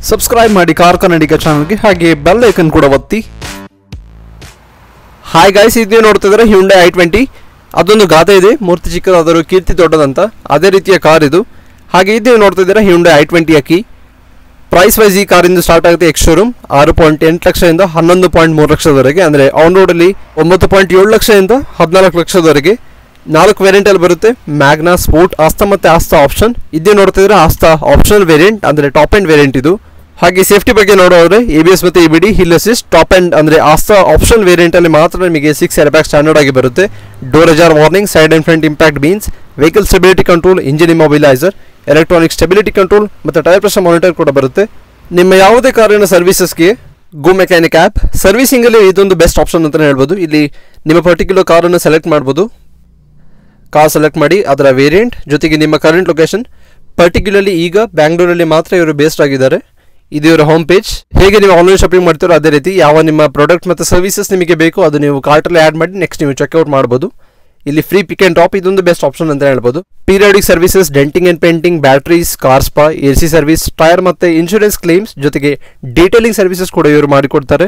Subscribe ಮಾಡಿ car ಕನ್ನಡಿಗ ಚಾನಲ್ಗೆ, ಹಾಗೆ ಬೆಲ್ ಐಕನ್ ಕೂಡ ಒತ್ತಿ. ಹಾಯ್ ಗೈಸ್, ಇದು ನೋಡ್ತಿದ್ರೆ ಹ್ಯುಂಡೈ i20. ಅದೊಂದು ಗಾದೆ ಇದೆ, ಮೂರ್ತಿ ಚಿಕ್ಕದಾದರೂ ಕೀರ್ತಿ ದೊಡ್ಡದಂತ. ಅದೇ ರೀತಿಯ ಕಾರ್ ಇದು. ಹಾಗೆ ಇದು ನೋಡ್ತಿದ್ದೀರಾ ಹ್ಯುಂಡೈ i20 ಅಕ್ಕಿ. ಪ್ರೈಸ್ ವೈಸ್ ಈ ಕಾರಿಂದ ಸ್ಟಾರ್ಟ್ ಆಗುತ್ತೆ ಎಕ್ಸ್ ಶೋರೂಮ್ 6.8 ಲಕ್ಷದಿಂದ 11.3 ಲಕ್ಷದವರೆಗೆ, ಅಂದರೆ ಆನ್ ರೋಡಲ್ಲಿ 9.7 ಲಕ್ಷದಿಂದ 14 ಲಕ್ಷದವರೆಗೆ. 4 ವೇರಿಯಂಟಲ್ಲಿ ಬರುತ್ತೆ. ಮ್ಯಾಗ್ನಾ, ಸ್ಪೋರ್ಟ್, ಆಸ್ತಾ ಮತ್ತು ಆಸ್ತಾ ಆಪ್ಷನ್. ಇದೇ ನೋಡ್ತಿದ್ರೆ ಆಸ್ತಾ ಆಪ್ಷನಲ್ ವೇರಿಯಂಟ್, ಅಂದರೆ ಟಾಪ್ ಎಂಡ್ ವೇರಿಯಂಟ್ ಇದು. ಹಾಗೆ ಸೇಫ್ಟಿ ಬಗ್ಗೆ ನೋಡೋದ್ರೆ ABS ಮತ್ತು EBD, hill assist, top end ಅಂದರೆ ಆಸ್ತಾ ಆಪ್ಷನ್ ವೇರಿಯಂಟಲ್ಲಿ ಮಾತ್ರ ನಿಮಗೆ 6 ಏರ್ಬ್ಯಾಗ್ ಸ್ಟ್ಯಾಂಡರ್ಡ್ ಆಗಿ ಬರುತ್ತೆ. Door ajar warning, side and front impact beams, vehicle stability control, engine immobiliser, electronic stability control ಮತ್ತು ಟೈರ್ ಪ್ರೆಷರ್ ಮಾನಿಟರ್ ಕೂಡ ಬರುತ್ತೆ. ನಿಮ್ಮ ಯಾವುದೇ ಕಾರಿನ ಸರ್ವಿಸಸ್ಗೆ ಗೋ ಮೆಕ್ಯಾನಿಕ್ ಆ್ಯಪ್. ಸರ್ವಿಸಿಂಗಲ್ಲಿ ಇದೊಂದು ಬೆಸ್ಟ್ ಆಪ್ಷನ್ ಅಂತಲೇ ಹೇಳ್ಬೋದು. ಇಲ್ಲಿ ನಿಮ್ಮ ಪರ್ಟಿಕ್ಯುಲರ್ ಕಾರನ್ನು ಸೆಲೆಕ್ಟ್ ಮಾಡ್ಬೋದು. ಕಾರ್ ಸೆಲೆಕ್ಟ್ ಮಾಡಿ ಅದರ ವೇರಿಯಂಟ್ ಜೊತೆಗೆ ನಿಮ್ಮ ಕರೆಂಟ್ ಲೊಕೇಶನ್. ಪರ್ಟಿಕ್ಯುಲರ್ಲಿ ಈಗ ಬ್ಯಾಂಗ್ಳೂರಲ್ಲಿ ಮಾತ್ರ ಇವರು ಬೇಸ್ಡ್ ಆಗಿದ್ದಾರೆ. ಇದು ಇವರ ಹೋಮ್ ಪೇಜ್. ಹೇಗೆ ನೀವು ಆನ್ಲೈನ್ ಶಾಪಿಂಗ್ ಮಾಡ್ತೀರೋ ಅದೇ ರೀತಿ ಯಾವ ನಿಮ್ಮ ಪ್ರಾಡಕ್ಟ್ ಮತ್ತು ಸರ್ವಿಸಸ್ ನಿಮಗೆ ಬೇಕು ಅದು ನೀವು ಕಾರ್ಟಲ್ಲಿ ಆ್ಯಡ್ ಮಾಡಿ ನೆಕ್ಸ್ಟ್ ನೀವು ಚೆಕ್ಔಟ್ ಮಾಡ್ಬೋದು. ಇಲ್ಲಿ ಫ್ರೀ ಪಿಕ್ ಆ್ಯಂಡ್ ಡ್ರಾಪ್, ಇದೊಂದು ಬೆಸ್ಟ್ ಆಪ್ಷನ್ ಅಂತ ಹೇಳ್ಬೋದು. Periodic services, denting and painting, batteries, car spa, AC service, tyre ಮತ್ತು ಇನ್ಶೂರೆನ್ಸ್ ಕ್ಲೇಮ್ಸ್ ಜೊತೆಗೆ ಡೀಟೇಲಿಂಗ್ ಸರ್ವಿಸಸ್ ಕೂಡ ಇವರು ಮಾಡಿಕೊಡ್ತಾರೆ.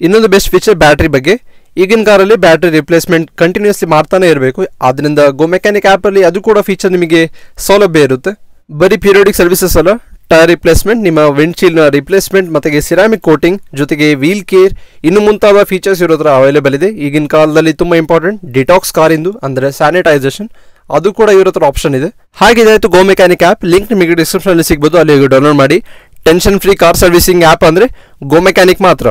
ಇನ್ನೊಂದು ಬೆಸ್ಟ್ ಫೀಚರ್ ಬ್ಯಾಟ್ರಿ ಬಗ್ಗೆ. ಈಗಿನ ಕಾರಲ್ಲಿ ಬ್ಯಾಟ್ರಿ ರಿಪ್ಲೇಸ್ಮೆಂಟ್ ಕಂಟಿನ್ಯೂಸ್ಲಿ ಮಾಡ್ತಾನೆ ಇರಬೇಕು. ಆದ್ದರಿಂದ ಗೋ ಮೆಕ್ಯಾನಿಕ್ ಆ್ಯಪಲ್ಲಿ ಅದು ಕೂಡ ಫೀಚರ್ ನಿಮಗೆ ಸೌಲಭ್ಯ ಇರುತ್ತೆ. ಬರೀ ಪೀರಿಯಾಡಿಕ್ ಸರ್ವಿಸಸ್ ಅಲ್ಲ, ಟೈರ್ ರಿಪ್ಲೇಸ್ಮೆಂಟ್, ನಿಮ್ಮ ವಿಂಡ್ಶೀಲ್ಡ್ನ ರಿಪ್ಲೇಸ್ಮೆಂಟ್ ಮತ್ತು ಸಿರಾಮಿಕ್ ಕೋಟಿಂಗ್ ಜೊತೆಗೆ ವೀಲ್ ಕೇರ್, ಇನ್ನು ಮುಂತಾದ ಫೀಚರ್ಸ್ ಇರೋದ್ರ ಅವೈಲೇಬಲ್ ಇದೆ. ಈಗಿನ ಕಾಲದಲ್ಲಿ ತುಂಬ ಇಂಪಾರ್ಟೆಂಟ್ ಡಿಟಾಕ್ಸ್ ಕಾರಿಂದು ಅಂದರೆ ಸ್ಯಾನಿಟೈಸೇಷನ್, ಅದು ಕೂಡ ಇವ್ರ ಹತ್ರ ಆಪ್ಷನ್ ಇದೆ. ಹಾಗೆ ಇದಾಯಿತು ಗೋ ಮೆಕ್ಯಾನಿಕ್ ಆ್ಯಪ್. ಲಿಂಕ್ ನಿಮಗೆ ಡಿಸ್ಕ್ರಿಪ್ಷನಲ್ಲಿ ಸಿಗ್ಬೋದು, ಅಲ್ಲಿ ಡೌನ್ಲೋಡ್ ಮಾಡಿ. Tension free car servicing app ಅಂದರೆ ಗೋ ಮೆಕ್ಯಾನಿಕ್ ಮಾತ್ರ.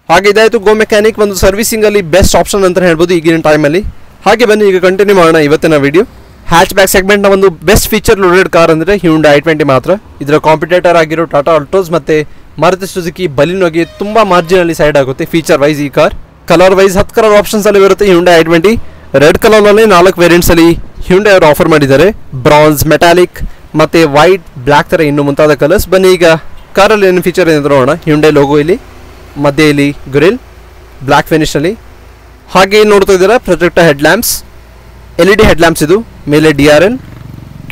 ಹಾಗೆ ಇದಾಯಿತು ಗೋ ಮೆಕ್ಯಾನಿಕ್ ಒಂದು ಸರ್ವಿಸಿಂಗಲ್ಲಿ ಬೆಸ್ಟ್ ಆಪ್ಷನ್ ಅಂತ ಹೇಳ್ಬೋದು ಈಗಿನ ಟೈಮಲ್ಲಿ. ಹಾಗೆ ಬನ್ನಿ ಈಗ ಕಂಟಿನ್ಯೂ ಮಾಡೋಣ ಇವತ್ತಿನ ವಿಡಿಯೋ. ಹ್ಯಾಚ್ ಬ್ಯಾಕ್ ಸೆಗ್ಮೆಂಟ್ನ ಒಂದು ಬೆಸ್ಟ್ ಫೀಚರ್ ಲೋಡೆಡ್ ಕಾರ್ ಅಂದರೆ ಹ್ಯುಂಡೈ i20 ಮಾತ್ರ. ಇದರ ಕಾಂಪಿಟೇಟರ್ ಆಗಿರೋ ಟಾಟಾ ಅಲ್ಟೋಸ್ ಮತ್ತು ಮಾರುತಿ ಸುಜುಕಿ ಬಲಿನೋಗೆ ತುಂಬ ಮಾರ್ಜಿನಲ್ಲಿ ಸೈಡ್ ಆಗುತ್ತೆ ಫೀಚರ್ ವೈಸ್ ಈ ಕಾರ್. ಕಲರ್ ವೈಸ್ 10 ಕಲರ್ ಆಪ್ಷನ್ಸಲ್ಲಿ ಬರುತ್ತೆ ಹ್ಯುಂಡೈ i20. ರೆಡ್ ಕಲರ್ನಲ್ಲಿ 4 ವೇರಿಯಂಟ್ಸಲ್ಲಿ ಹ್ಯುಂಡೈ ಅವರು ಆಫರ್ ಮಾಡಿದ್ದಾರೆ. ಬ್ರಾನ್ಸ್, ಮೆಟಾಲಿಕ್ ಮತ್ತು ವೈಟ್, ಬ್ಲ್ಯಾಕ್ ಥರ ಇನ್ನು ಮುಂತಾದ ಕಲರ್ಸ್. ಬನ್ನಿ ಈಗ ಕಾರಲ್ಲಿ ಏನು ಫೀಚರ್ ಏನಿದೆ ನೋಡೋಣ. ಹ್ಯುಂಡೈ ಲೋಗೋ ಇಲ್ಲಿ, ಮಧ್ಯೆಯಲ್ಲಿ ಗ್ರಿಲ್ ಬ್ಲ್ಯಾಕ್ ಫಿನಿಶಲ್ಲಿ. ಹಾಗೆ ನೋಡ್ತಾ ಇದ್ದೀರಾ projector head lamps, LED head lamps. ಇದು ಮೇಲೆ DRL,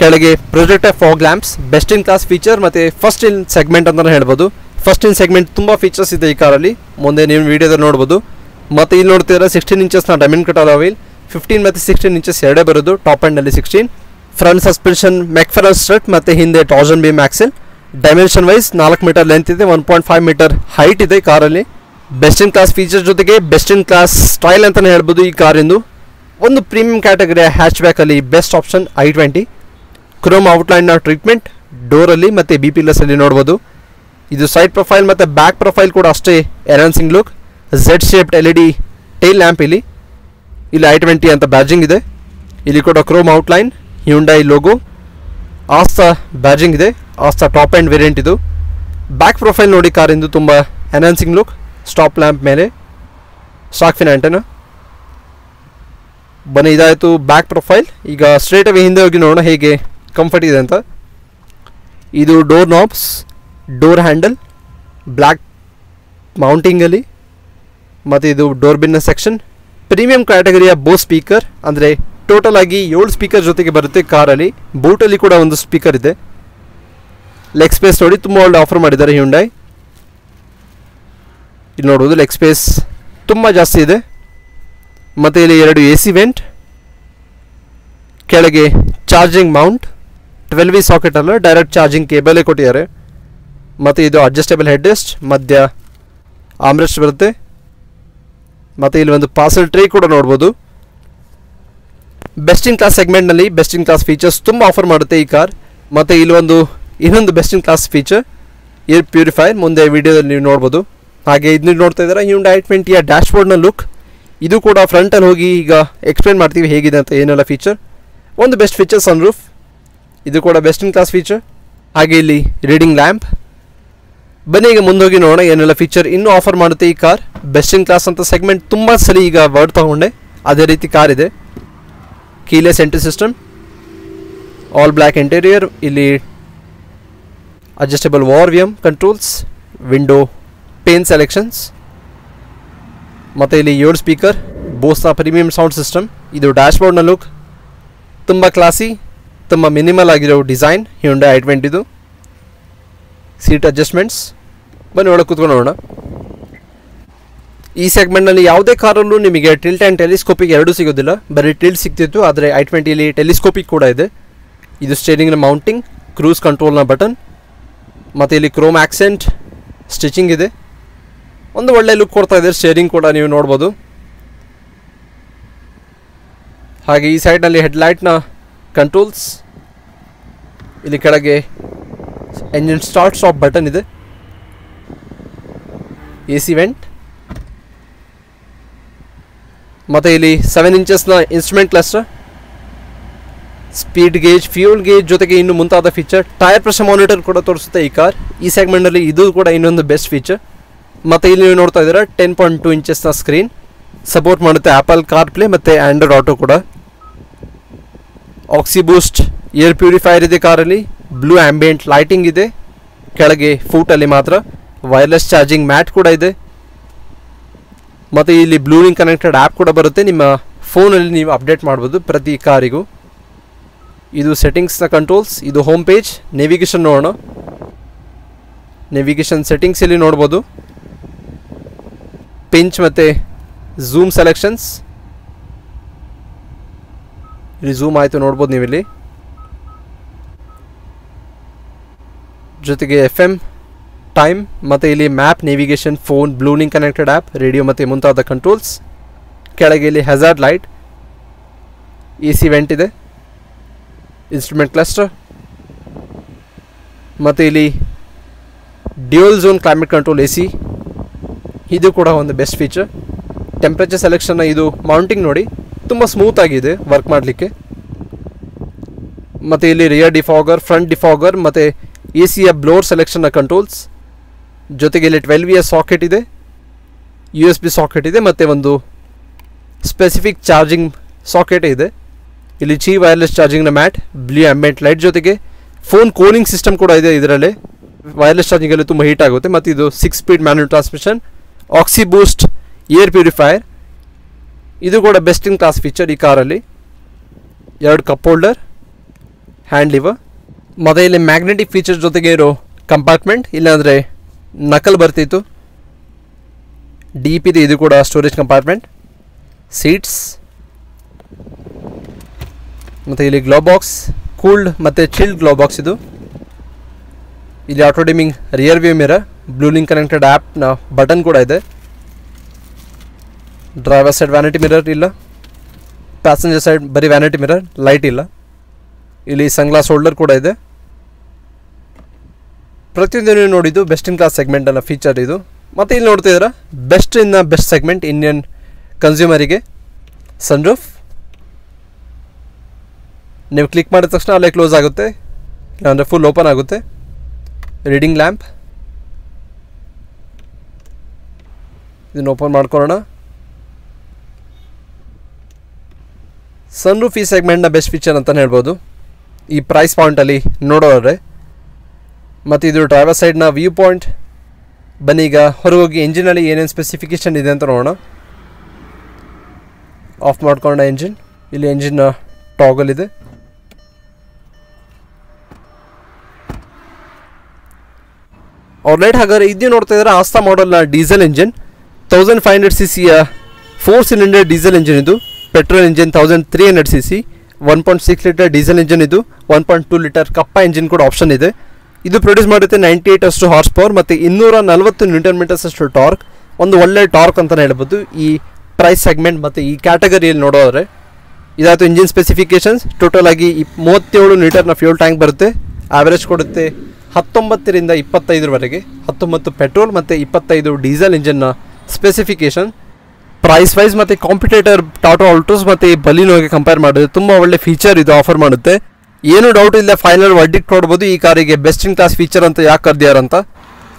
ಕೆಳಗೆ projector fog lamps. Best in class feature ಮತ್ತು ಫಸ್ಟ್ ಇನ್ ಸೆಗ್ಮೆಂಟ್ ಅಂತಲೇ ಹೇಳ್ಬೋದು. ಫಸ್ಟ್ ಇನ್ ಸೆಗ್ಮೆಂಟ್ ತುಂಬ ಫೀಚರ್ಸ್ ಇದೆ ಈ ಕಾರಲ್ಲಿ, ಮುಂದೆ ನೀವು ವೀಡಿಯೋದಲ್ಲಿ ನೋಡ್ಬೋದು. ಮತ್ತು ಇಲ್ಲಿ ನೋಡ್ತಿದ್ರೆ 16 ಇಂಚಸ್ನ ಡೈಮಂಡ್ ಕಟ್ ಅಲಾಯ್, 15 ಮತ್ತು 16 ಇಂಚಸ್ ಎರಡೇ ಬರೋದು. ಟಾಪ್ ಎಂಡಲ್ಲಿ 16. ಫ್ರಂಟ್ ಸಸ್ಪೆನ್ಷನ್ ಮೆಕ್ಫೆರಲ್ ಸ್ಟ್ರಟ್ ಮತ್ತು ಹಿಂದೆ torsion beam axle. Dimension wise 4 metre length ಇದೆ, 1.5 ಮೀಟರ್ ಹೈಟ್ ಇದೆ ಕಾರಲ್ಲಿ. ಬೆಸ್ಟ್ ಇನ್ ಕ್ಲಾಸ್ ಫೀಚರ್ ಜೊತೆಗೆ ಬೆಸ್ಟ್ ಇನ್ ಕ್ಲಾಸ್ ಸ್ಟೈಲ್ ಅಂತಲೇ ಹೇಳ್ಬೋದು ಈ ಕಾರಿಂದು. ಒಂದು ಪ್ರೀಮಿಯಂ ಕ್ಯಾಟಗರಿಯ ಹ್ಯಾಚ್ ಬ್ಯಾಕಲ್ಲಿ ಬೆಸ್ಟ್ ಆಪ್ಷನ್ i20. ಕ್ರೋಮ್ ಔಟ್ಲೈನ್ನ ಟ್ರೀಟ್ಮೆಂಟ್ ಡೋರಲ್ಲಿ ಮತ್ತು BPLSಲ್ಲಿ ನೋಡ್ಬೋದು. ಇದು ಸೈಡ್ ಪ್ರೊಫೈಲ್ ಮತ್ತು ಬ್ಯಾಕ್ ಪ್ರೊಫೈಲ್ ಕೂಡ ಅಷ್ಟೇ enhancing look. Z shaped LED tail lamp ಇಲ್ಲಿ i20 ಅಂತ ಬ್ಯಾಜಿಂಗ್ ಇದೆ. ಇಲ್ಲಿ ಕೂಡ chrome outline, Hyundai logo, Asta badging ಇದೆ. ಆಸ್ತಾ ಟಾಪ್ ಎಂಡ್ ವೇರಿಯಂಟ್ ಇದು. ಬ್ಯಾಕ್ ಪ್ರೊಫೈಲ್ ನೋಡಿ ಕಾರಿಂದು ತುಂಬ ಎನ್ಹಾನ್ಸಿಂಗ್ ಲುಕ್. ಸ್ಟಾಪ್ ಲ್ಯಾಂಪ್ ಮೇಲೆ ಸ್ಟಾಕ್ ಫಿನ್ ಆಂಟೆನಾ. ಬನ್ನಿ ಇದಾಯಿತು ಬ್ಯಾಕ್ ಪ್ರೊಫೈಲ್. ಈಗ ಸ್ಟ್ರೇಟ್ ಅವೇ ಹಿಂದೆ ಹೋಗಿ ನೋಡೋಣ ಹೇಗೆ ಕಂಫರ್ಟ್ ಇದೆ ಅಂತ. ಇದು door knobs, door handle, black ಮೌಂಟಿಂಗಲ್ಲಿ, ಮತ್ತು ಇದು ಡೋರ್ ಬಿನ್ನ ಸೆಕ್ಷನ್. ಪ್ರೀಮಿಯಂ ಕ್ಯಾಟಗರಿಯ ಬೋಸ್ ಸ್ಪೀಕರ್, ಅಂದರೆ ಟೋಟಲ್ ಆಗಿ 7 ಸ್ಪೀಕರ್ ಜೊತೆಗೆ ಬರುತ್ತೆ ಕಾರಲ್ಲಿ. ಬೂಟಲ್ಲಿ ಕೂಡ ಒಂದು ಸ್ಪೀಕರ್ ಇದೆ. ಲೆಗ್ ಸ್ಪೇಸ್ ನೋಡಿ ತುಂಬ ಒಳ್ಳೆ ಆಫರ್ ಮಾಡಿದ್ದಾರೆ ಹ್ಯುಂಡೈ. ಇಲ್ಲಿ ನೋಡ್ಬೋದು ಲೆಗ್ ಸ್ಪೇಸ್ ತುಂಬ ಜಾಸ್ತಿ ಇದೆ. ಮತ್ತು ಇಲ್ಲಿ 2 AC ವೆಂಟ್, ಕೆಳಗೆ ಚಾರ್ಜಿಂಗ್ ಮೌಂಟ್, 12V ಸಾಕೆಟ್ ಅಲ್ಲ ಡೈರೆಕ್ಟ್ ಚಾರ್ಜಿಂಗ್ ಕೇಬಲೇ ಕೊಟ್ಟಿದ್ದಾರೆ. ಮತ್ತು ಇದು ಅಡ್ಜಸ್ಟೇಬಲ್ ಹೆಡ್ ರೆಸ್ಟ್, ಮಧ್ಯ ಆಮ್ರೆಸ್ಟ್ ಬರುತ್ತೆ. ಮತ್ತು ಇಲ್ಲಿ ಒಂದು ಪಾರ್ಸಲ್ ಟ್ರೇ ಕೂಡ ನೋಡ್ಬೋದು. ಬೆಸ್ಟ್ ಇನ್ ಕ್ಲಾಸ್ ಸೆಗ್ಮೆಂಟ್ನಲ್ಲಿ ಬೆಸ್ಟ್ ಇನ್ ಕ್ಲಾಸ್ ಫೀಚರ್ಸ್ ತುಂಬ ಆಫರ್ ಮಾಡುತ್ತೆ ಈ ಕಾರ್. ಮತ್ತು ಇಲ್ಲಿ ಇನ್ನೊಂದು best in class feature air purifier, ಮುಂದೆ ವಿಡಿಯೋದಲ್ಲಿ ನೀವು ನೋಡ್ಬೋದು. ಹಾಗೆ ಇದು ನೋಡ್ತಾ ಇದ್ದಾರೆ ಹ್ಯುಂಡೈ i20ಯ ಡ್ಯಾಶ್ಬೋರ್ಡ್ನ ಲುಕ್. ಇದು ಕೂಡ ಫ್ರಂಟಲ್ಲಿ ಹೋಗಿ ಈಗ ಎಕ್ಸ್ಪ್ಲೇನ್ ಮಾಡ್ತೀವಿ ಹೇಗಿದೆ ಅಂತ ಏನೆಲ್ಲ ಫೀಚರ್. ಒಂದು ಬೆಸ್ಟ್ ಫೀಚರ್ ಸನ್ರೂಫ್, ಇದು ಕೂಡ ಬೆಸ್ಟ್ ಇನ್ ಕ್ಲಾಸ್ ಫೀಚರ್. ಹಾಗೆ ಇಲ್ಲಿ ರೀಡಿಂಗ್ ಲ್ಯಾಂಪ್. ಬನ್ನಿ ಈಗ ಮುಂದೋಗಿ ನೋಡೋಣ ಏನೆಲ್ಲ ಫೀಚರ್ ಇನ್ನೂ ಆಫರ್ ಮಾಡುತ್ತೆ ಈ ಕಾರ್. ಬೆಸ್ಟ್ ಇನ್ ಕ್ಲಾಸ್ ಅಂತ ಸೆಗ್ಮೆಂಟ್ ತುಂಬ ಸಲ ಈಗ ವರ್ಡ್ ತೊಗೊಂಡೆ, ಅದೇ ರೀತಿ ಕಾರ್ ಇದೆ. Keyless entry system, all black interior. ಇಲ್ಲಿ adjustable volume controls, window pane selections, ಮತ್ತು ಇಲ್ಲಿ 7 ಸ್ಪೀಕರ್, ಬೋಸ್ನ ಪ್ರೀಮಿಯಂ ಸೌಂಡ್ ಸಿಸ್ಟಮ್. ಇದು ಡ್ಯಾಶ್ಬೋರ್ಡ್ನ ಲುಕ್ ತುಂಬ ಕ್ಲಾಸಿ, ತುಂಬ ಮಿನಿಮಲ್ ಆಗಿರೋ design Hyundai i20. Seat adjustments. ಬನ್ನಿ ಒಳಗೆ ಕೂತ್ಕೊಂಡು ನೋಡೋಣ. ಈ ಸೆಗ್ಮೆಂಟ್ನಲ್ಲಿ ಯಾವುದೇ ಕಾರಲ್ಲೂ ನಿಮಗೆ ಟಿಲ್ಟ್ ಆ್ಯಂಡ್ ಟೆಲಿಸ್ಕೋಪಿಕ್ ಎರಡೂ ಸಿಗೋದಿಲ್ಲ. ಬರೀ ಟಿಲ್ಟ್ ಸಿಗ್ತಿತ್ತು, ಆದರೆ i20ಯಲ್ಲಿ ಟೆಲಿಸ್ಕೋಪಿಕ್ ಕೂಡ ಇದೆ. ಇದು ಸ್ಟೇರಿಂಗ್ನ ಮೌಂಟಿಂಗ್, ಕ್ರೂಸ್ ಕಂಟ್ರೋಲ್ನ ಬಟನ್, ಮತ್ತು ಇಲ್ಲಿ ಕ್ರೋಮ್ ಆಕ್ಸೆಂಟ್ ಸ್ಟಿಚಿಂಗ್ ಇದೆ. ಒಂದು ಒಳ್ಳೆ ಲುಕ್ ಕೊಡ್ತಾ ಇದೆ. ಸ್ಟೇರಿಂಗ್ ಕೂಡ ನೀವು ನೋಡ್ಬೋದು. ಹಾಗೆ ಈ ಸೈಡ್ನಲ್ಲಿ ಹೆಡ್ಲೈಟ್ನ ಕಂಟ್ರೋಲ್ಸ್, ಇಲ್ಲಿ ಕೆಳಗೆ ಎಂಜಿನ್ ಸ್ಟಾರ್ಟ್ ಸ್ಟಾಪ್ ಬಟನ್ ಇದೆ, AC ವೆಂಟ್, ಮತ್ತು ಇಲ್ಲಿ 7 ಇಂಚಸ್ನ instrument cluster, speed gauge, fuel gauge ಜೊತೆಗೆ ಇನ್ನು ಮುಂತಾದ ಫೀಚರ್. ಟೈರ್ ಪ್ರೆಷರ್ ಮಾನಿಟರ್ ಕೂಡ ತೋರಿಸುತ್ತೆ ಈ ಕಾರ್. ಈ ಸೆಗ್ಮೆಂಟ್ನಲ್ಲಿ ಇದು ಕೂಡ ಇನ್ನೊಂದು ಬೆಸ್ಟ್ ಫೀಚರ್. ಮತ್ತು ಇಲ್ಲಿ ನೀವು ನೋಡ್ತಾ ಇದ್ದೀರಾ 10.2 ಇಂಚಸ್ನ ಸ್ಕ್ರೀನ್, ಸಪೋರ್ಟ್ ಮಾಡುತ್ತೆ ಆ್ಯಪಲ್ ಕಾರ್ ಪ್ಲೇ ಮತ್ತು ಆ್ಯಂಡ್ರಾಯ್ಡ್ ಆಟೋ ಕೂಡ. ಆಕ್ಸಿ ಬೂಸ್ಟ್ ಏರ್ ಪ್ಯೂರಿಫೈಯರ್ ಇದೆ ಕಾರಲ್ಲಿ. ಬ್ಲೂ ಆ್ಯಂಬಿಯೆಂಟ್ ಲೈಟಿಂಗ್ ಇದೆ ಕೆಳಗೆ ಫೂಟಲ್ಲಿ ಮಾತ್ರ. ವೈರ್ಲೆಸ್ ಚಾರ್ಜಿಂಗ್ ಮ್ಯಾಟ್ ಕೂಡ ಇದೆ. ಮತ್ತು ಇಲ್ಲಿ ಬ್ಲೂಲಿಂಕ್ ಕನೆಕ್ಟೆಡ್ ಆ್ಯಪ್ ಕೂಡ ಬರುತ್ತೆ. ನಿಮ್ಮ ಫೋನಲ್ಲಿ ನೀವು ಅಪ್ಡೇಟ್ ಮಾಡ್ಬೋದು ಪ್ರತಿ ಕಾರಿಗೂ. ಇದು ಸೆಟ್ಟಿಂಗ್ಸ್ನ ಕಂಟ್ರೋಲ್ಸ್, ಇದು ಹೋಮ್ ಪೇಜ್. ನೇವಿಗೇಷನ್ ನೋಡೋಣ. ನೇವಿಗೇಷನ್ ಸೆಟ್ಟಿಂಗ್ಸ್ ಇಲ್ಲಿ ನೋಡ್ಬೋದು. ಪಿಂಚ್ ಮತ್ತು ಝೂಮ್ ಸೆಲೆಕ್ಷನ್ಸ್, ಇಲ್ಲಿ ಝೂಮ್ ಆಯಿತು ನೋಡ್ಬೋದು ನೀವಿಲ್ಲಿ. ಜೊತೆಗೆ FM, ಟೈಮ್, ಮತ್ತು ಇಲ್ಲಿ map, navigation, phone, Bluelink connected app, radio ಮತ್ತು ಮುಂತಾದ ಕಂಟ್ರೋಲ್ಸ್. ಕೆಳಗೆ ಇಲ್ಲಿ ಹಜಾರ್ಡ್ ಲೈಟ್, AC ವೆಂಟ್ ಇದೆ, ಇನ್ಸ್ಟ್ರೂಮೆಂಟ್ ಕ್ಲಸ್ಟರ್, ಮತ್ತು ಇಲ್ಲಿ dual zone climate control AC. ಇದು ಕೂಡ ಒಂದು ಬೆಸ್ಟ್ ಫೀಚರ್. ಟೆಂಪ್ರೇಚರ್ ಸೆಲೆಕ್ಷನ್ನ ಇದು ಮೌಂಟಿಂಗ್ ನೋಡಿ ತುಂಬ ಸ್ಮೂತ್ ಆಗಿದೆ ವರ್ಕ್ ಮಾಡಲಿಕ್ಕೆ. ಮತ್ತು ಇಲ್ಲಿ ರಿಯರ್ ಡಿಫಾಗರ್, ಫ್ರಂಟ್ ಡಿಫಾಗರ್, ಮತ್ತು ACಯ ಬ್ಲೋರ್ ಸೆಲೆಕ್ಷನ್ನ ಕಂಟ್ರೋಲ್ಸ್. ಜೊತೆಗೆ ಇಲ್ಲಿ 12V ಸಾಕೆಟ್ ಇದೆ, USB ಸಾಕೆಟ್ ಇದೆ, ಮತ್ತು ಒಂದು ಸ್ಪೆಸಿಫಿಕ್ ಚಾರ್ಜಿಂಗ್ ಸಾಕೆಟ್ ಇದೆ. ಇಲ್ಲಿ ಚೀ ವೈರ್ಲೆಸ್ ಚಾರ್ಜಿಂಗ್ನ ಮ್ಯಾಟ್, ಬ್ಲೂ ಆ್ಯಂಬಿಯೆಂಟ್ ಲೈಟ್, ಜೊತೆಗೆ ಫೋನ್ ಕೂಲಿಂಗ್ ಸಿಸ್ಟಮ್ ಕೂಡ ಇದೆ ಇದರಲ್ಲಿ. ವೈರ್ಲೆಸ್ ಚಾರ್ಜಿಂಗಲ್ಲಿ ತುಂಬ ಹೀಟ್ ಆಗುತ್ತೆ. ಮತ್ತು ಇದು 6 ಸ್ಪೀಡ್ ಮ್ಯಾನ್ಯುವಲ್ ಟ್ರಾನ್ಸ್ಮಿಷನ್, ಆಕ್ಸಿ ಬೂಸ್ಟ್ ಏರ್ ಪ್ಯೂರಿಫೈಯರ್, ಇದು ಕೂಡ ಬೆಸ್ಟ್ ಇನ್ ಕ್ಲಾಸ್ ಫೀಚರ್ ಈ ಕಾರಲ್ಲಿ. 2 ಕಪ್ ಹೋಲ್ಡರ್, ಹ್ಯಾಂಡ್ ಲಿವರ್, ಮತ್ತು ಇಲ್ಲಿ ಮ್ಯಾಗ್ನೆಟಿಕ್ ಫೀಚರ್ ಜೊತೆಗೆ ಇರೋ ಕಂಪಾರ್ಟ್ಮೆಂಟ್, ಇಲ್ಲಾಂದರೆ ನಕಲ್ ಬರ್ತಿತ್ತು. ಡೀಪ್ ಇದೆ, ಇದು ಕೂಡ ಸ್ಟೋರೇಜ್ ಕಂಪಾರ್ಟ್ಮೆಂಟ್. ಸೀಟ್ಸ್, ಮತ್ತು ಇಲ್ಲಿ ಗ್ಲೋ ಬಾಕ್ಸ್, ಕೂಲ್ಡ್ ಮತ್ತು ಚಿಲ್ಡ್ ಗ್ಲೋ ಬಾಕ್ಸ್ ಇದು. ಇಲ್ಲಿ auto dimming rear view mirror, Bluelink connected ಆ್ಯಪ್ನ ಬಟನ್ ಕೂಡ ಇದೆ. ಡ್ರೈವರ್ ಸೈಡ್ ವ್ಯಾನಿಟಿ ಮಿರರ್ ಇಲ್ಲ, ಪ್ಯಾಸೆಂಜರ್ ಸೈಡ್ ಬರೀ ವ್ಯಾನಿಟಿ ಮಿರರ್, ಲೈಟ್ ಇಲ್ಲ. ಇಲ್ಲಿ ಸನ್ಗ್ಲಾಸ್ ಹೋಲ್ಡರ್ ಕೂಡ ಇದೆ. ಪ್ರತಿಯೊಂದು ನೀವು ನೋಡಿದ್ದು ಬೆಸ್ಟ್ ಇನ್ ಕ್ಲಾಸ್ ಸೆಗ್ಮೆಂಟನ್ನು ಫೀಚರ್ ಇದು. ಮತ್ತು ಇಲ್ಲಿ ನೋಡ್ತಿದ್ದೀರಾ best in the best segment Indian ಕನ್ಸ್ಯೂಮರಿಗೆ ಸನ್ರೂಫ್. ನೀವು ಕ್ಲಿಕ್ ಮಾಡಿದ ತಕ್ಷಣ ಅಲ್ಲೇ ಕ್ಲೋಸ್ ಆಗುತ್ತೆ, ಇಲ್ಲಾಂದರೆ ಫುಲ್ ಓಪನ್ ಆಗುತ್ತೆ. ರೀಡಿಂಗ್ ಲ್ಯಾಂಪ್, ಇದನ್ನು ಓಪನ್ ಮಾಡ್ಕೊಳ್ಳೋಣ. ಸನ್ರೂಫ್ ಈ ಸೆಗ್ಮೆಂಟ್ನ ಬೆಸ್ಟ್ ಫೀಚರ್ ಅಂತಲೇ ಹೇಳ್ಬೋದು ಈ ಪ್ರೈಸ್ ಪಾಯಿಂಟಲ್ಲಿ ನೋಡೋದ್ರೆ. ಮತ್ತು ಇದು ಡ್ರೈವರ್ ಸೈಡ್ನ ವ್ಯೂ ಪಾಯಿಂಟ್. ಬನ್ನಿ ಈಗ ಹೊರಗೋಗಿ ಎಂಜಿನಲ್ಲಿ ಏನೇನು ಸ್ಪೆಸಿಫಿಕೇಷನ್ ಇದೆ ಅಂತ ನೋಡೋಣ. ಆಫ್ ಮಾಡ್ಕೊಂಡ ಎಂಜಿನ್, ಇಲ್ಲಿ ಎಂಜಿನ್ನ ಟಾಗಲ್ ಇದೆ. ಆಲ್ರೈಟ್, ಹಾಗಾದರೆ ಇದು ನೋಡ್ತಾ ಇದ್ದಾರೆ ಆಸ್ತಾ ಮಾಡೆಲ್ನ diesel engine. 1500cc 4 cylinder diesel engine ಇದು. Petrol engine 1300cc, 1.6 litre diesel engine ಇದು. 1.2 ಲೀಟರ್ ಕಪ್ಪ ಇಂಜಿನ್ ಕೂಡ ಆಪ್ಷನ್ ಇದೆ. ಇದು ಪ್ರೊಡ್ಯೂಸ್ ಮಾಡುತ್ತೆ 98 ಅಷ್ಟು ಹಾರ್ಸ್ ಪವರ್ ಮತ್ತು 240 ನ್ಯೂಟನ್ ಮೀಟರ್ಸ್ ಅಷ್ಟು ಟಾರ್ಕ್. ಒಂದು ಒಳ್ಳೆ ಟಾರ್ಕ್ ಅಂತಲೇ ಹೇಳ್ಬೋದು ಈ ಪ್ರೈಸ್ ಸೆಗ್ಮೆಂಟ್ ಮತ್ತು ಈ ಕ್ಯಾಟಗರಿಯಲ್ಲಿ ನೋಡೋದ್ರೆ. ಇದಾಯಿತು ಇಂಜಿನ್ ಸ್ಪೆಸಿಫಿಕೇಷನ್ಸ್. ಟೋಟಲ್ ಆಗಿ 37 ಲೀಟರ್ನ ಫ್ಯೂಲ್ ಟ್ಯಾಂಕ್ ಬರುತ್ತೆ. ಆ್ಯಾವ್ರೇಜ್ ಕೊಡುತ್ತೆ 19 ರಿಂದ 25 19 ಪೆಟ್ರೋಲ್ ಮತ್ತು 25 ಡೀಸೆಲ್ ಇಂಜಿನ್ನ ಸ್ಪೆಸಿಫಿಕೇಷನ್. ಪ್ರೈಸ್ ವೈಸ್ ಮತ್ತು ಕಾಂಪಿಟೇಟರ್ ಟಾಟಾ ಆಲ್ಟೋಸ್ ಮತ್ತು ಬಲಿನೋಗೆ ಕಂಪೇರ್ ಮಾಡಿದ್ರೆ ತುಂಬ ಒಳ್ಳೆ ಫೀಚರ್ ಇದು ಆಫರ್ ಮಾಡುತ್ತೆ. ಏನು ಡೌಟ್ ಇಲ್ಲ, ಫೈನಲ್ ವರ್ಡಿಕ್ಟ್ ಕೊಡ್ಬೋದು ಈ ಕಾರಿಗೆ ಬೆಸ್ಟ್ ಇನ್ ಕ್ಲಾಸ್ ಫೀಚರ್ ಅಂತ ಯಾಕೆ ಕರೆದಿಯಾರಂತ.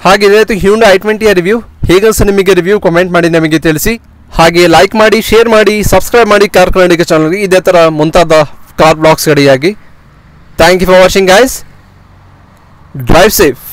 ಹಾಗೆ ಇದಾಯಿತು ಹ್ಯುಂಡೈ i20ಯ ರಿವ್ಯೂ. ಹೇಗನ್ಸ ನಿಮಗೆ ರಿವ್ಯೂ ಕಮೆಂಟ್ ಮಾಡಿ ನಮಗೆ ತಿಳಿಸಿ. ಹಾಗೆ ಲೈಕ್ ಮಾಡಿ, ಶೇರ್ ಮಾಡಿ, ಸಬ್ಸ್ಕ್ರೈಬ್ ಮಾಡಿ ಕಾರ್ ಕನ್ನಡಿಗ ಚಾನಲ್ಗೆ ಇದೇ ಥರ ಮುಂತಾದ ಕಾರ್ ಬ್ಲಾಗ್ಸ್ಗಳಿಗಾಗಿ. Thank you for watching guys. Drive safe.